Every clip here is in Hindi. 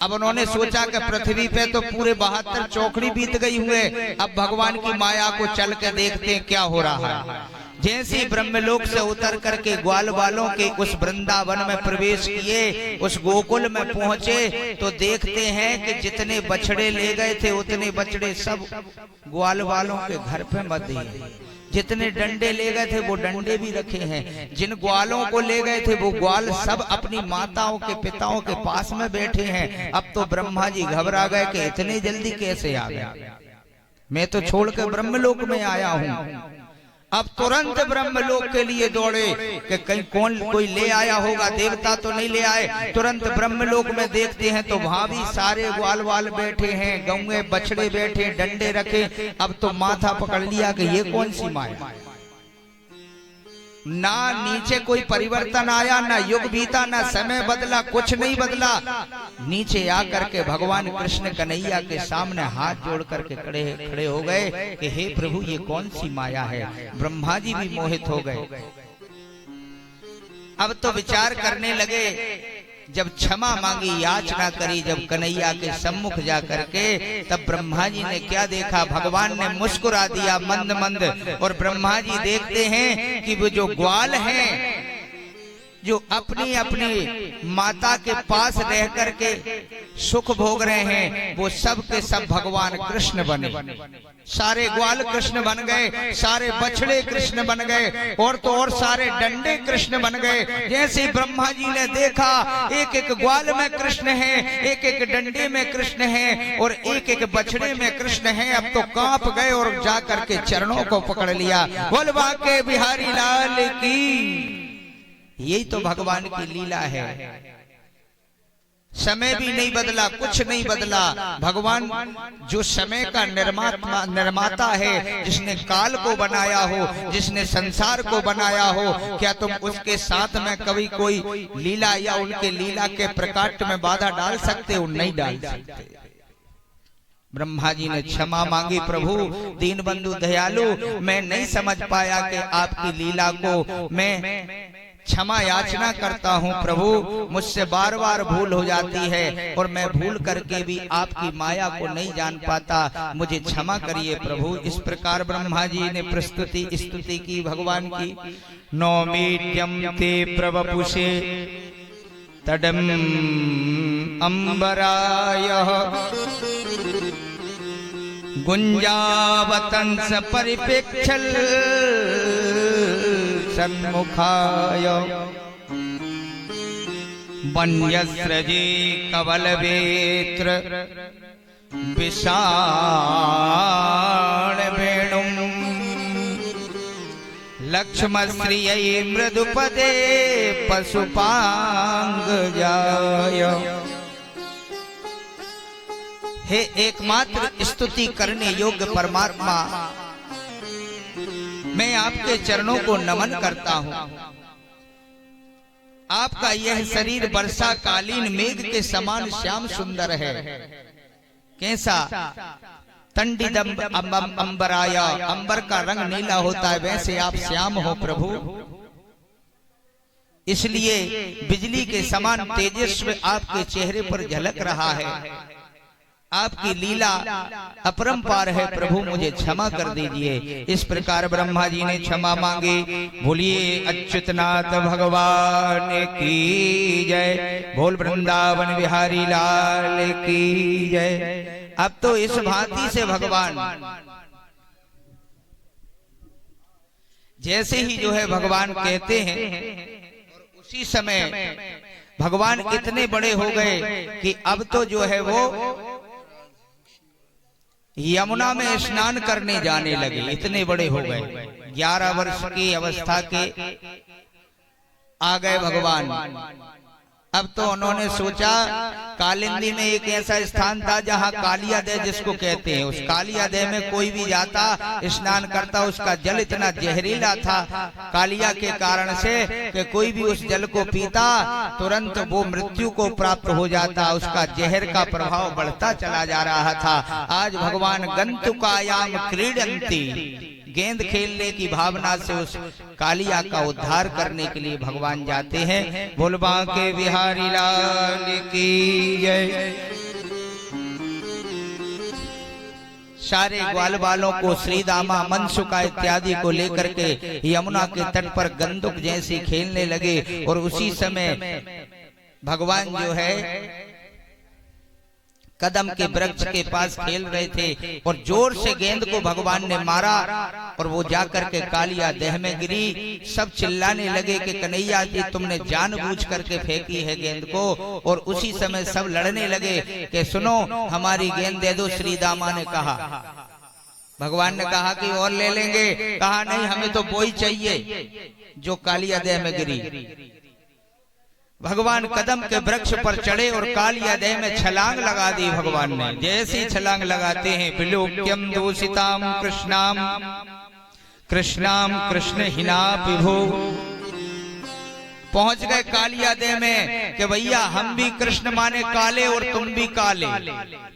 अब उन्होंने सोचा कि पृथ्वी पे तो पूरे 72 चौकड़ी बीत गई हुए, अब भगवान की माया को चल के देखते हैं क्या हो रहा है। जैसे ही ब्रह्मलोक से उतर करके ग्वाल वालों के उस वृंदावन में प्रवेश किए, उस गोकुल में पहुंचे, तो देखते हैं कि जितने बछड़े ले गए थे उतने बछड़े सब ग्वाल वालों के घर पे मत दिए। जितने डंडे ले गए थे वो डंडे भी रखे हैं। जिन ग्वालों को ले गए थे वो ग्वाल सब अपनी माताओं के पिताओं के पास में बैठे हैं। अब तो ब्रह्मा जी घबरा गए कि इतनी जल्दी कैसे आ गया, मैं तो छोड़कर ब्रह्मलोक में आया हूं। अब तुरंत ब्रह्मलोक के लिए दौड़े कि कहीं कोई ले आया होगा, देवता तो नहीं ले आए। तुरंत ब्रह्मलोक में देखते हैं तो वहां भी सारे ग्वाल वाल बैठे हैं, गौए बछड़े बैठे, डंडे रखे। अब तो माथा पकड़ लिया कि ये कौन सी माया। ना नीचे कोई परिवर्तन आया, ना युग बीता, ना समय बदला, कुछ नहीं बदला। नीचे आकर के भगवान कृष्ण कन्हैया के सामने हाथ जोड़ करके खड़े हो गए कि हे प्रभु ये कौन सी माया है। ब्रह्मा जी भी मोहित हो गए। अब तो विचार करने लगे, जब क्षमा मांगी, याचना करी, जब कन्हैया के सम्मुख जा करके, तब ब्रह्मा जी ने क्या देखा, भगवान ने मुस्कुरा दिया मंद मंद। और ब्रह्मा जी देखते हैं कि वो जो ग्वाल हैं, जो अपनी अपनी माता के पास रह करके सुख भोग रहे हैं, वो सब के सब भगवान कृष्ण बने। सारे ग्वाल कृष्ण बन गए, सारे बछड़े कृष्ण बन गए, और तो और सारे डंडे कृष्ण बन गए। जैसे ब्रह्मा जी ने देखा एक एक ग्वाल में कृष्ण है, एक एक डंडे में कृष्ण है, और एक एक बछड़े में कृष्ण है। अब तो कांप गए और जा करके चरणों को पकड़ लिया। बोल बांके बिहारी लाल की। यही तो भगवान की लीला है। समय भी नहीं बदला, कुछ नहीं बदला। भगवान जो समय का निर्माता है, जिसने काल को बनाया हो, जिसने संसार को बनाया हो, क्या तुम उसके साथ में कभी कोई लीला या उनके लीला के प्रकाट में बाधा डाल सकते हो? नहीं डाल सकते। ब्रह्मा जी ने क्षमा मांगी, प्रभु दीन बंधु दयालु, मैं नहीं समझ पाया कि आपकी लीला को, मैं क्षमा याचना करता हूँ प्रभु, मुझसे बार बार भूल हो जाती है और मैं भूल करके भी आपकी माया को नहीं जान पाता, मुझे क्षमा करिए प्रभु। इस प्रकार ब्रह्मा जी ने स्तुति की भगवान की। नौमीत्यम ते प्रवपुषे तडम अंबराय गुंजावतंस परिपेक्षल सन्मुखाय वन्यस्रजे कवलवेत्र विशाल वेणुं लक्ष्मश्रियै मृदुपदे पशुपांगजाय। हे एकमात्र स्तुति करने योग्य परमात्मा, मैं आपके चरणों को नमन करता हूँ। आपका यह शरीर वर्षा कालीन मेघ के समान श्याम सुंदर है। कैसा? तंडिद अंबराया, अंबर का रंग नीला होता है, वैसे आप श्याम हो प्रभु। इसलिए बिजली के समान तेजस्वी आपके चेहरे पर झलक रहा है। आपकी लीला अपरंपार है प्रभु, मुझे क्षमा कर दीजिए। इस प्रकार ब्रह्मा जी ने क्षमा मांगी। बोलिए अच्युतनाथ भगवान की जय, बोल वृंदावन बिहारी लाल की जय। अब तो इस भांति से भगवान, जैसे ही जो है भगवान कहते हैं, और उसी समय भगवान इतने बड़े हो गए कि अब तो जो है वो यमुना में स्नान करने जाने लगे। इतने बड़े हो गए, 11 वर्ष की अवस्था के आ गए भगवान। अब तो उन्होंने सोचा, कालिंदी में एक ऐसा स्थान था जहाँ कालियादय जिसको कहते हैं, उस कालियादय में कोई भी जाता स्नान करता, उसका जल इतना जहरीला था कालिया के कारण से कि कोई भी उस जल को पीता तुरंत वो मृत्यु को प्राप्त हो जाता। उसका जहर का प्रभाव बढ़ता चला जा रहा था। आज भगवान गंतुकायाम क्रीडंती, गेंद खेलने की भावना से उस कालिया का उद्धार करने के लिए भगवान जाते हैं। बोल बांके बिहारी लाल की जय। सारे ग्वाल बालों को श्रीदामा मनसुका इत्यादि को लेकर के यमुना के तट पर गंदुक जैसी खेलने लगे। और उसी समय भगवान जो है कदम के वृक्ष के पास खेल रहे थे और जोर से गेंद को भगवान ने मारा और वो जाकर के कालिया देह में गिरी। सब चिल्लाने लगे कि कन्हैया जी तुमने जानबूझ करके फेंकी है गेंद को। और उसी समय सब लड़ने लगे कि सुनो हमारी गेंद दे दो। श्रीदामा ने कहा, भगवान ने कहा कि और ले लेंगे। कहा नहीं, हमें तो वो ही चाहिए जो कालिया देह में गिरी। भगवान कदम के वृक्ष पर चढ़े और कालिया देह में छलांग लगा दी। भगवान ने जैसी छलांग लगाते हैं विलोक्यम दूषिताम कृष्णाम कृष्णाम कृष्ण हिना विभो। पहुंच गए कालिया देह में कि भैया हम भी कृष्ण माने काले और तुम भी काले,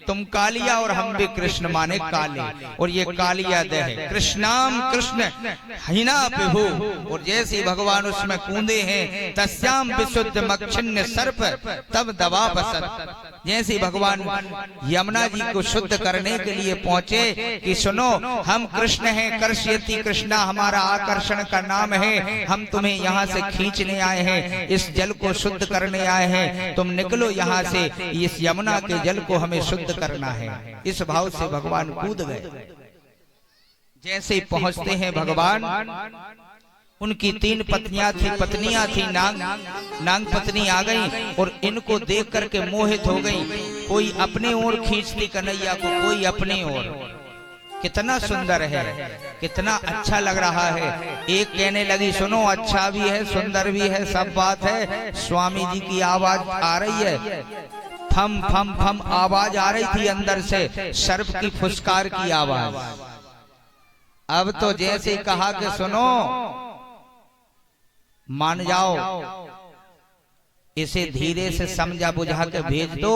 तुम कालिया और हम भी कृष्ण माने काले। और ये कालिया देह है कृष्णाम कृष्ण हिना विभु। और जैसे भगवान उसमें कूदे हैं तस्याम विशुद्ध मक्षिण्य सर्प तब दवा बसत। जैसे भगवान यमुना जी को शुद्ध करने के लिए पहुंचे कि सुनो हम कृष्ण हैं, कर्षयति कृष्णा हमारा आकर्षण का नाम है, हम तुम्हें यहाँ से खींचने आए हैं, इस जल को शुद्ध करने आए हैं, तुम निकलो यहाँ से, इस यमुना के जल को हमें शुद्ध करना है। इस भाव से भगवान कूद गए। जैसे पहुंचते हैं भगवान, उनकी 3 पत्नियां थी नाग पत्नी आ गई और इनको देख करके मोहित हो गई। कोई अपनी ओर खींचती कन्हैया को, कोई अपनी ओर। कितना सुंदर है, कितना अच्छा लग रहा है। एक कहने लगी सुनो अच्छा भी है सुंदर भी है सब बात है। स्वामी जी की आवाज आ रही है, फम फम फम आवाज आ रही थी अंदर से, सर्प की फुसकार की आवाज। अब तो जैसे कहा कि सुनो मान जाओ, इसे धीरे से समझा बुझा के भेज दो,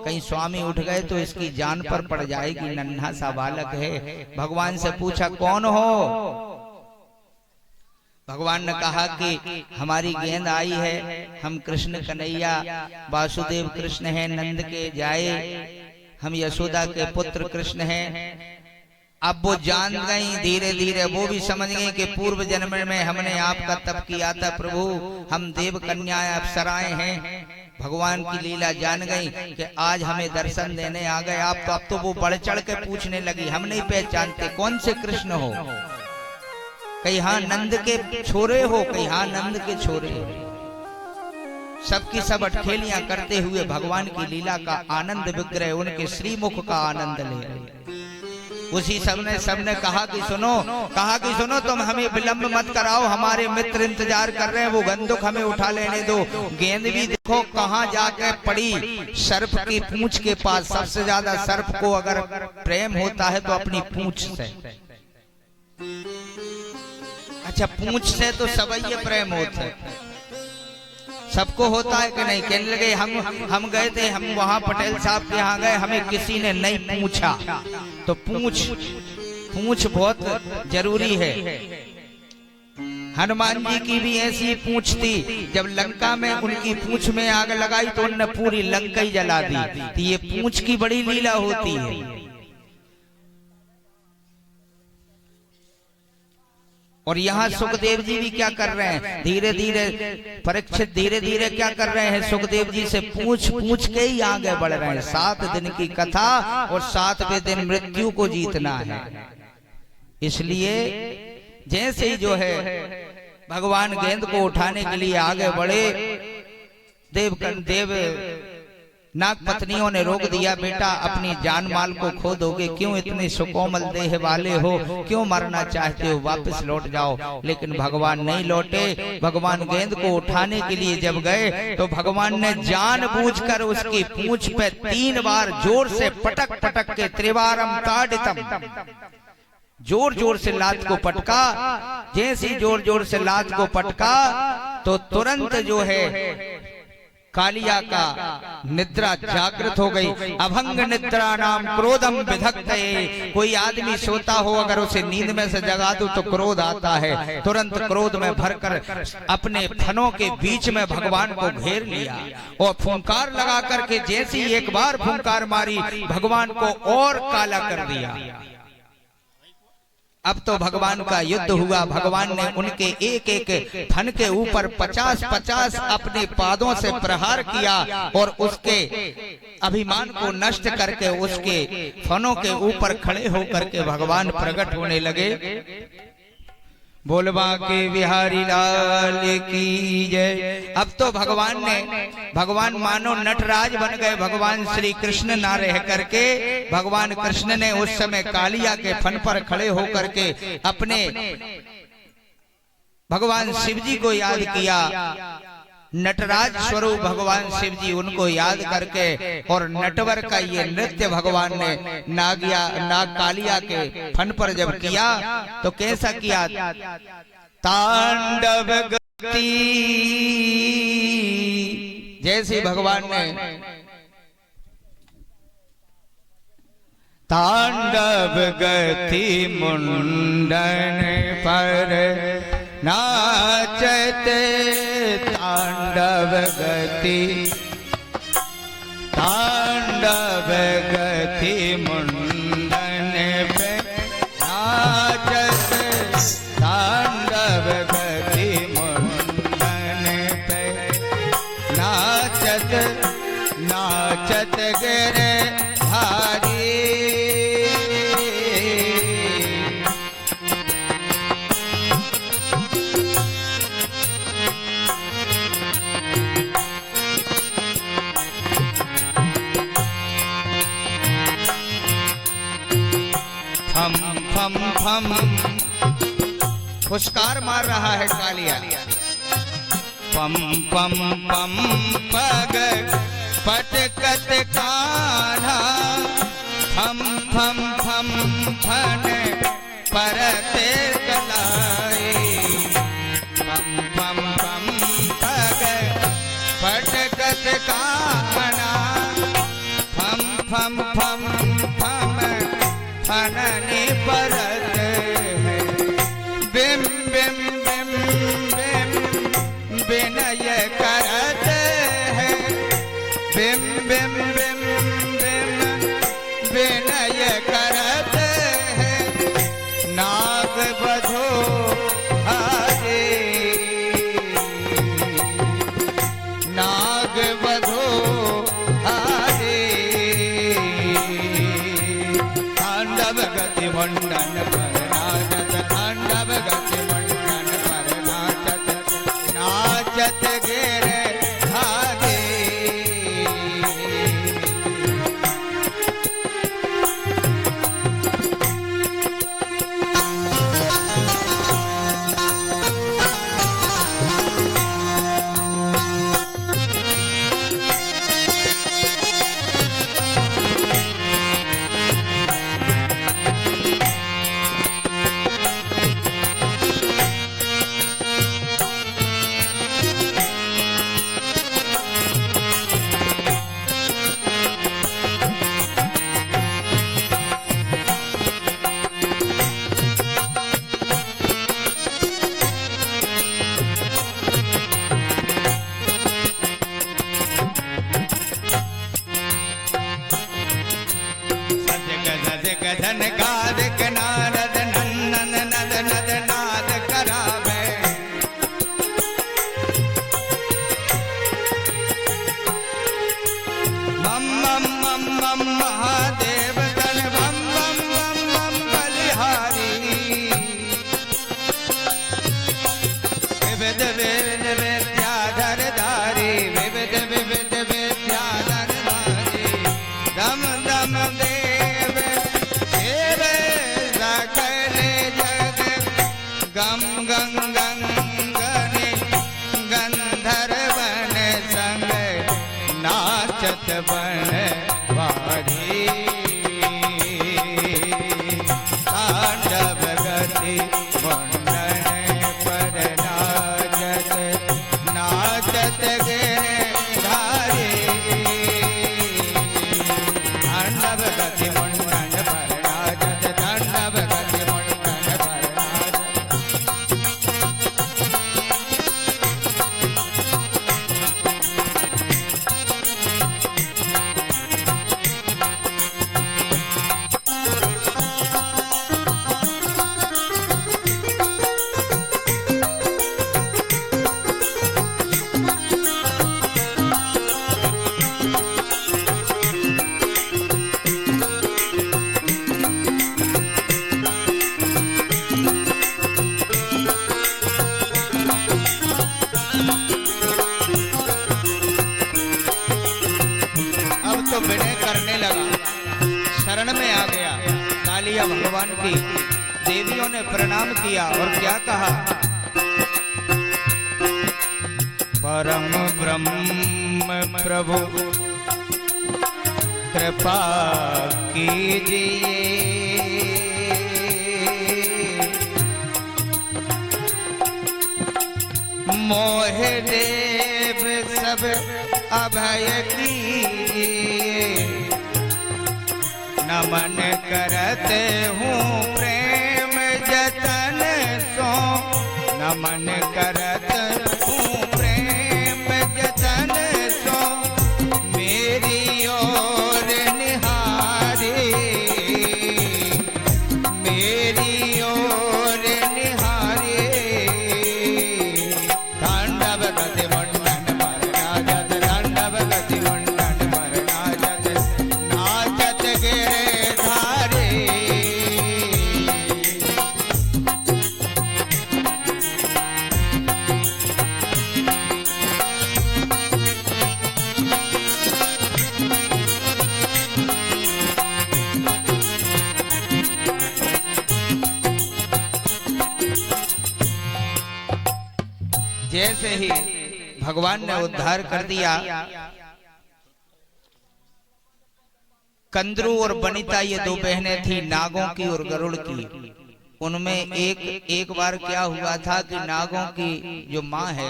कहीं स्वामी उठ गए तो इसकी जान पर पड़ जाएगी, नन्हा सा बालक है। भगवान से पूछा कौन हो? भगवान ने कहा कि हमारी गेंद आई है, हम कृष्ण कन्हैया वासुदेव कृष्ण हैं, नंद के जाए, हम यशोदा के पुत्र कृष्ण हैं। अब वो जान गई, धीरे धीरे वो भी समझ गई कि पूर्व जन्म में हमने आपका तप किया था प्रभु, हम देव कन्या अप्सराएं हैं। भगवान की लीला जान गई कि आज हमें दर्शन देने आ गए आप। तो अब तो वो बढ़ चढ़ के पूछने लगी, हम नहीं पहचानते कौन से कृष्ण हो, कहीं हाँ नंद के छोरे हो, कहीं हाँ नंद के छोरे हो। सबकी सब अटखेलियां करते हुए भगवान की लीला का आनंद विग्रह, उनके श्रीमुख का आनंद ले रहे। उसी सबने कहा कि सुनो तुम हमें विलंब मत कराओ, हमारे मित्र इंतजार कर रहे हैं, वो गंदुक हमें उठा लेने दो। गेंद भी देखो कहाँ जाके पड़ी, सर्प की पूंछ के पास। सबसे ज्यादा सर्प को अगर प्रेम होता है तो अपनी पूंछ से। अच्छा पूंछ से तो सबैये प्रेम होता है, सबको होता है कि नहीं? कहने लगे हम गए थे, हम वहां पटेल साहब के यहाँ गए, हमें किसी ने नहीं पूछा। तो पूंछ बहुत जरूरी है। हनुमान जी की भी ऐसी पूंछ थी, जब लंका में उनकी पूंछ में आग लगाई तो उन्होंने पूरी लंका ही जला दी। तो ये पूंछ की बड़ी लीला होती है। और यहाँ सुखदेव जी भी क्या कर रहे हैं, धीरे धीरे परीक्षित धीरे धीरे क्या कर रहे हैं, सुखदेव जी से पूछ के ही आगे बढ़ रहे हैं। 7 दिन की कथा और 7वें दिन मृत्यु को जीतना है। इसलिए जैसे ही जो है भगवान गेंद को उठाने के लिए आगे बढ़े, देव नाग पत्नियों ने रोक दिया, बेटा अपनी जान माल को खो दोगे, क्यों इतने सुकोमल देह वाले हो, क्यों मरना चाहते हो, वापस लौट जाओ। लेकिन भगवान नहीं लौटे। भगवान गेंद को उठाने के लिए जब गए तो भगवान ने जानबूझकर उसकी पूंछ पे 3 बार जोर से पटक पटक के त्रिवारम ताडितम, जोर जोर से लात को पटका। जैसे जोर जोर से लात को पटका तो तुरंत जो है कालिया का निद्रा जागृत हो गई। अभंग निद्रा नाम क्रोधम विधत्ते। कोई आदमी सोता हो, अगर उसे नींद में से जगा दो तो क्रोध आता है। तुरंत क्रोध में भरकर अपने फनों के बीच में भगवान को घेर लिया और फुंकार लगा करके जैसी एक बार फुंकार मारी, भगवान को और काला कर दिया। अब तो भगवान का युद्ध हुआ। भगवान ने उनके एक एक फन के ऊपर 50-50 अपने पादों से प्रहार किया और उसके अभिमान को नष्ट करके उसके फनों के ऊपर खड़े होकर के भगवान प्रकट होने लगे। बोलबा के बिहारी लाल की जय। अब तो भगवान मानो नटराज बन गए। भगवान श्री कृष्ण ना रह करके भगवान कृष्ण ने उस समय कालिया के फन पर खड़े होकर के अपने भगवान शिव जी को याद किया। नटराज स्वरूप भगवान शिव जी उनको याद करके और नटवर का ये नृत्य भगवान ने नाग कालिया के फन पर जब किया तो कैसा किया? तांडव गति। जैसे भगवान ने तांडव गति मुंडन पर नाचते, तांडव गति मुंडन पे नाचते, तांडव गति मुंडन पे नाचत गिरे धारी। फम फम फुसकार मार रहा है कालिया। पम पम पम पग पटकत कान्हा, फम फम फम फन परते गलाए। पम पम पम पग पटकत कान्हा, फम फम फम फम फनने परत है। बिम बिम बिम बिम विनय करत है। बिम बिम बिम बिम विनय करत है। नाग बधो हरे, नाग बधो गति मुंडन पर नाचत, तांडव गति मुंडन पर नाचत, नाचत गिरे धागे। धन गाद नारद नंदन नद नद नाद करावे। मम मम मम मम महादेव तन मम मम मम मम बलिहारी। विविध विविध विद्याधर धारी, विविध विविध विद्याधर धारी। दम दम देव गम गंग गंगने गंधर्वन संग नाचत बन वारी। करने लगा, शरण में आ गया। कालिया भगवान की देवियों ने प्रणाम किया और क्या कहा, परम ब्रह्म प्रभु कृपा कीजिए, मोह देव सब अभय कीजिए, नमन करते हूँ प्रेम जतन सो, नमन करत हूँ प्रेम जतन सो, मेरी ओर निहारे, मेरी ओर निहारे, तांडव गति मंडन पर नाचत, तांडव गति मंडन पर नाचत, नाचत गिरधारे। जैसे ही भगवान ने उद्धार कर दिया, कंद्रू और बनिता ये दो बहनें थी, नागों की और गरुड़ की। उनमें एक बार क्या हुआ था कि नागों की जो माँ है,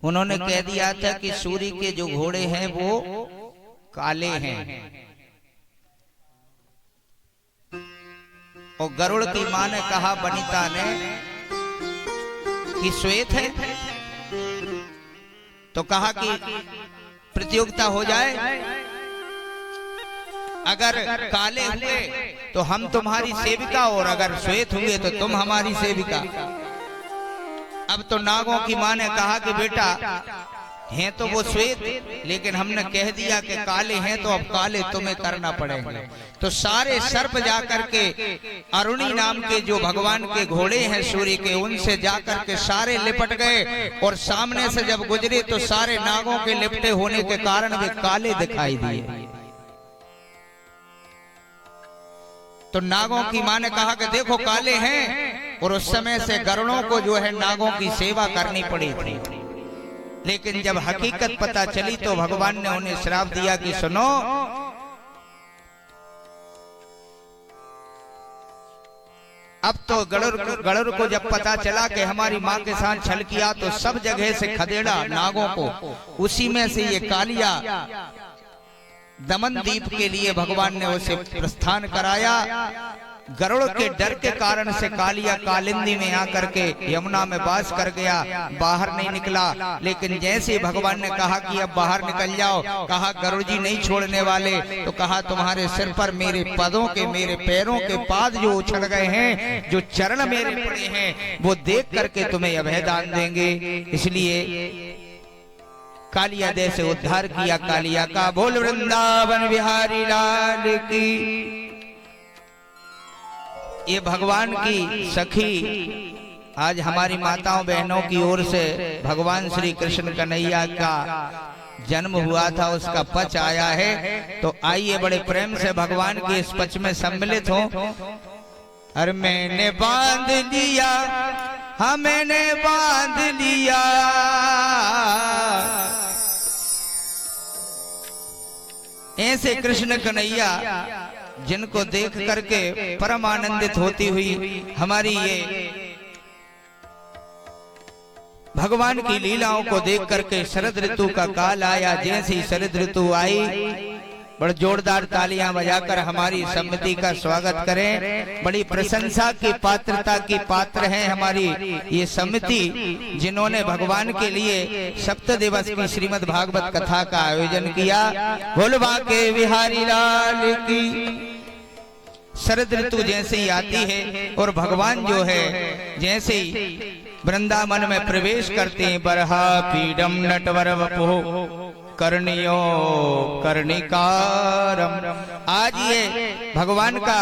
उन्होंने कह दिया था कि सूर्य के जो घोड़े हैं वो काले हैं, और गरुड़ की माँ ने कहा, बनिता ने, कि श्वेत है। तो कहा कि प्रतियोगिता हो जाए, अगर काले हुए तो हम तुम्हारी सेविका और अगर श्वेत हुए तो तुम हमारी सेविका। अब तो नागों की माँ ने कहा कि बेटा हैं तो वो श्वेत, लेकिन हमने कह दिया कि काले हैं, तो अब काले तुम्हें करना पड़ेगा। तो सारे सर्प जाकर के अरुणी नाम के जो भगवान के घोड़े हैं सूर्य के, उनसे जाकर के सारे लिपट गए, और सामने से जब गुजरे तो सारे नागों के लिपटे होने के कारण वे काले दिखाई दिए। तो नागों की माँ ने कहा कि देखो काले हैं, और उस समय से गरुड़ों को जो है नागों की सेवा करनी पड़ी थी। लेकिन जब हकीकत पता चली तो भगवान ने उन्हें श्राप दिया कि सुनो, अब तो गरुड़ को जब पता चला कि हमारी माँ के साथ छल किया, तो सब जगह से खदेड़ा नागों को। उसी में से ये कालिया दमन द्वीप के लिए भगवान ने उसे प्रस्थान कराया। गरुड़ के डर के कारण से कालिया कालिंदी में आकर के यमुना में वास कर गया, बाहर नहीं निकला। लेकिन जैसे भगवान ने कहा कि अब बाहर निकल जाओ, कहा गरुड़ जी नहीं छोड़ने वाले, तो कहा तुम्हारे सिर पर मेरे पदों के, मेरे पैरों के पाद जो उछड़ गए हैं, जो चरण मेरे पड़े हैं, वो देख करके तुम्हें अभयदान देंगे। इसलिए कालिया दे से उद्धार किया कालिया का। बोल वृंदावन बिहारी लाल की। ये भगवान की सखी आज हमारी माताओं बहनों की ओर से भगवान श्री कृष्ण कन्हैया का जन्म हुआ था, उसका पच आया है। तो आइए बड़े प्रेम से भगवान के इस पच में सम्मिलित हो। अरे मैंने बांध लिया, हाँ मैंने बांध लिया, ऐसे कृष्ण कन्हैया जिनको देख करके परम आनंदित होती हुई हमारी ये भगवान की लीलाओं को देख करके शरद ऋतु का काल आया। जैसे ही शरद ऋतु आई, बड़े जोरदार तालियां बजाकर हमारी सम्मति का स्वागत करें। बड़ी प्रशंसा की पात्रता की पात्र है हमारी ये सम्मति, जिन्होंने भगवान के लिए सप्त दिवस की श्रीमद् भागवत कथा का आयोजन किया। बोलबा के बिहारी लाल की। शरद ऋतु जैसे ही आती है और भगवान जो है जैसे ही वृंदावन में प्रवेश करते हैं, बरहा पीडम नटवर वपो कर्णियो कर्णिकारम। आज ये भगवान का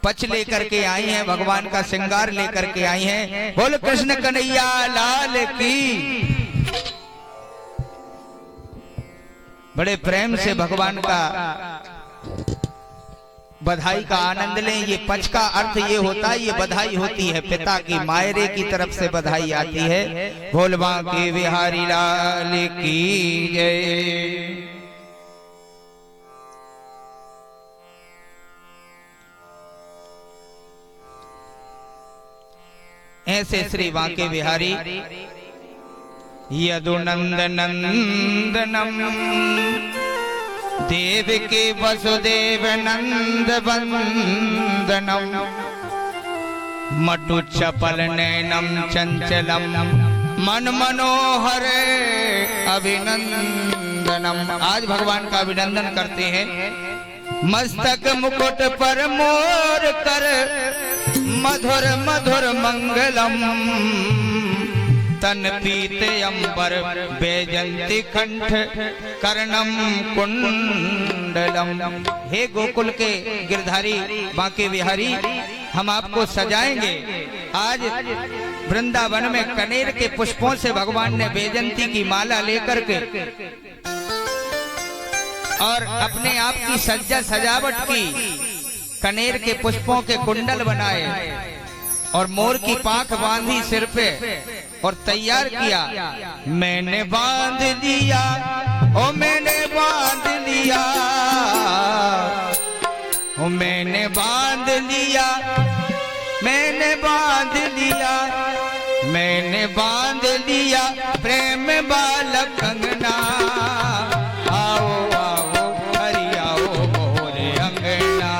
पच लेकर के आई हैं, भगवान का श्रृंगार लेकर के आई हैं। बोल कृष्ण कन्हैया लाल की। बड़े प्रेम से भगवान का बधाई का आनंद लें। ये पच का अर्थ ये होता है, ये बधाई होती है पिता की मायरे की तरफ से बधाई आती है। भोलवा के बिहारी लाल की जय। ऐसे श्री बांके बिहारी यदुनंद नंदनम देव के वसुदेव नंद वंदनम मटु चपल नैनम चंचलम मन मनोहर अभिनंदनम। आज भगवान का अभिनंदन करते हैं। मस्तक मुकुट पर मोर कर मधुर मधुर मंगलम तन पीते अंबर बैजंती कंठ कर्णम कुंडलम। हे गोकुल के गिरधारी बांके बिहारी, हम आपको सजाएंगे। आज वृंदावन में कनेर के पुष्पों से भगवान ने बैजंती की माला लेकर के और अपने आप की सज्जा सजावट की, कनेर के पुष्पों के कुंडल बनाए और मोर की पाख बांधी सिर पे और तैयार किया। मैंने बांध दिया, ओ मैंने बांध लिया, ओ मैंने बांध लिया, मैंने बांध लिया, मैंने बांध लिया प्रेम बालक अंगना। आओ आओ हरि आओ मोरे अंगना,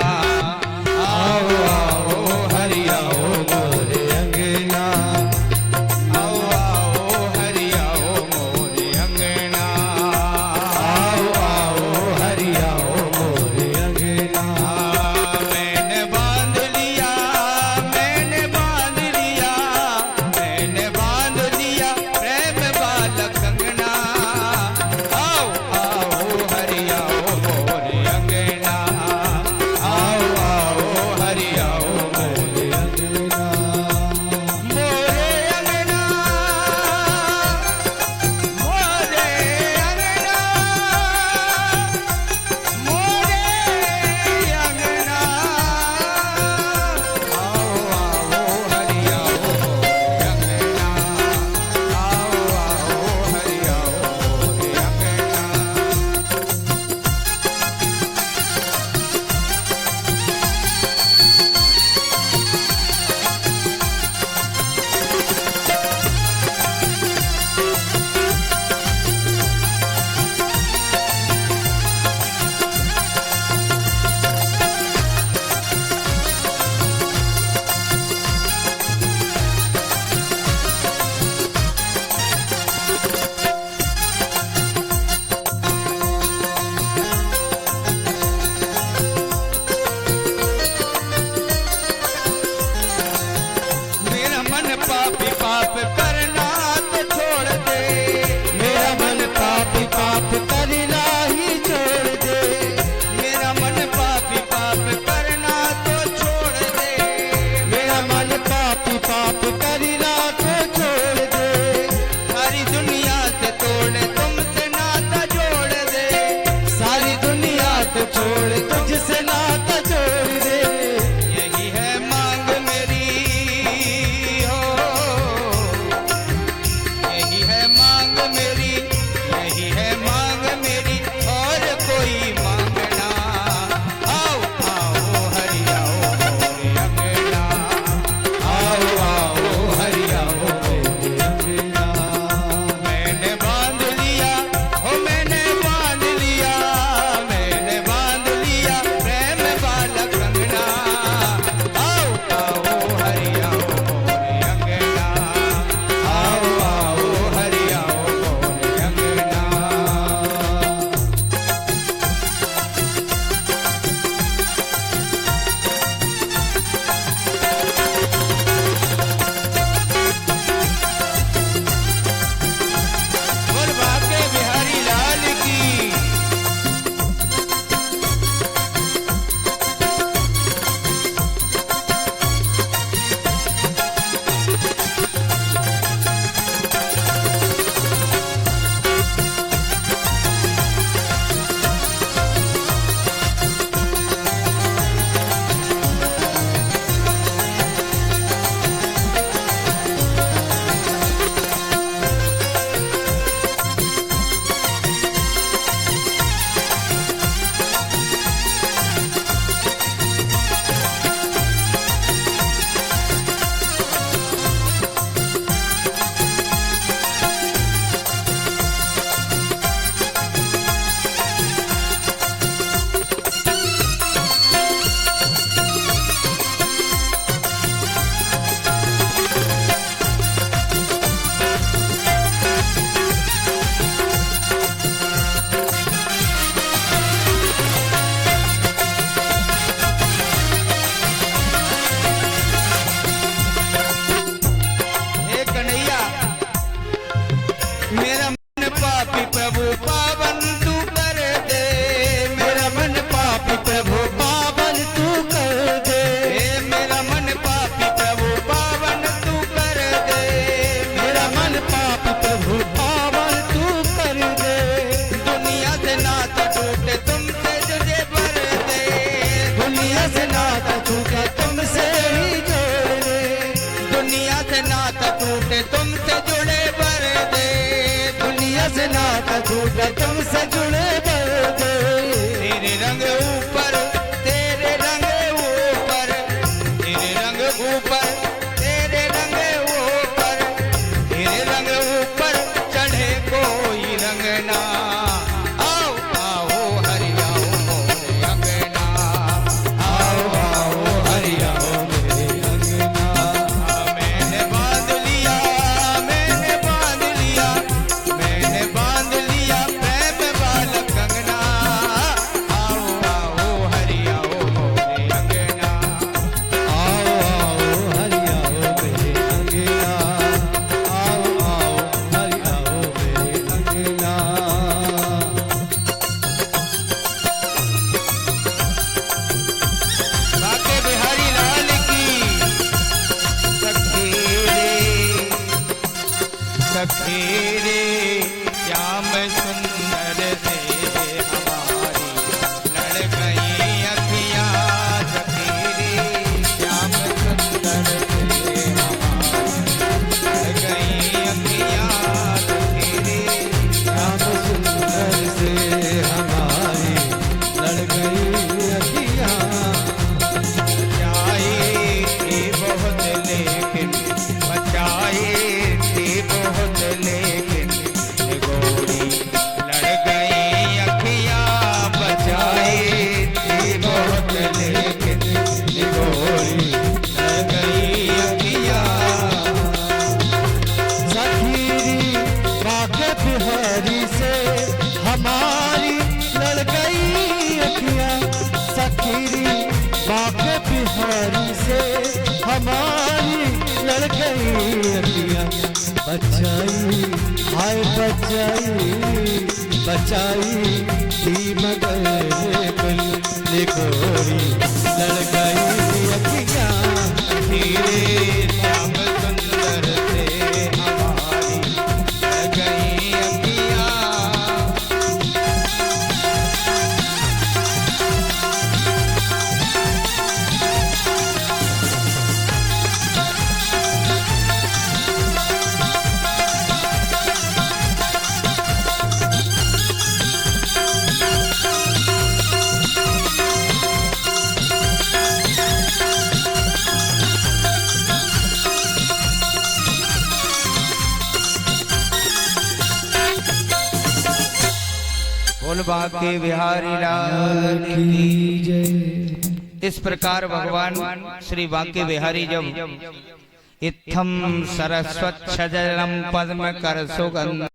आओ आओ हरि आओ मोरे अंगना, आओ आओ हरि आओ मोरे अंगना, आओ आओ हरि आओ मोरे अंगना। मैंने बांध लिया, मैंने बांध लिया, मैंने बांध लिया प्रेम बालक अंगना। सजना का झूठा तुमसे जुड़े दर्द। तेरे रंग ऊपर, तेरे रंग ऊपर, तेरे रंग ऊपर, तेरे रंग ऊपर, तेरे रंग ऊपर चढ़े कोई रंग ना। आओ आओ हरि आओ मोरे अंगना, आओ आओ हरि आओ मेरे अंगना। मैंने बांध लिया, मैंने बांध लिया, मैंने बांध लिया प्रेम वाला कंगना। आओ आओ हरि आओ मोरे अंगना, आओ आओ हरि आओ मेरे अंगना, आओ आओ हरि आओ मेरे अंगना। बाके बिहारी लाल की। सखी रे श्याम सुंदर से हमारी लड़ गई अखियां। सखी रे श्याम सुंदर से हमारी लड़ गई अखियां। सखी रे श्याम सुंदर से हमारी लड़ गई अखियाँ। बचाए थी बहुत लेकिन, बचाए थी बहुत लेकिन गोरी लड़ गई अखियां। बचाए थी बहुत लेकिन गोरी लड़ गई अखियां। सखीरी बाके बिहारी से हमारी लड़ गई अखियाँ। सखीरी बाके बिहारी से हमारी लड़ गई अखियाँ। बचाई हाय बचाई, बचाई थी मगर कुल गोरी लड़ गई अखियाँ। धीरे श्याम सुंदर से हमारी लड़ गई अखियां। बोल बाके बिहारी लाल की जय। इस प्रकार भगवान श्री बाके बिहारी जब इत्थम सरस्वत सजलम पद्म कर सुगंध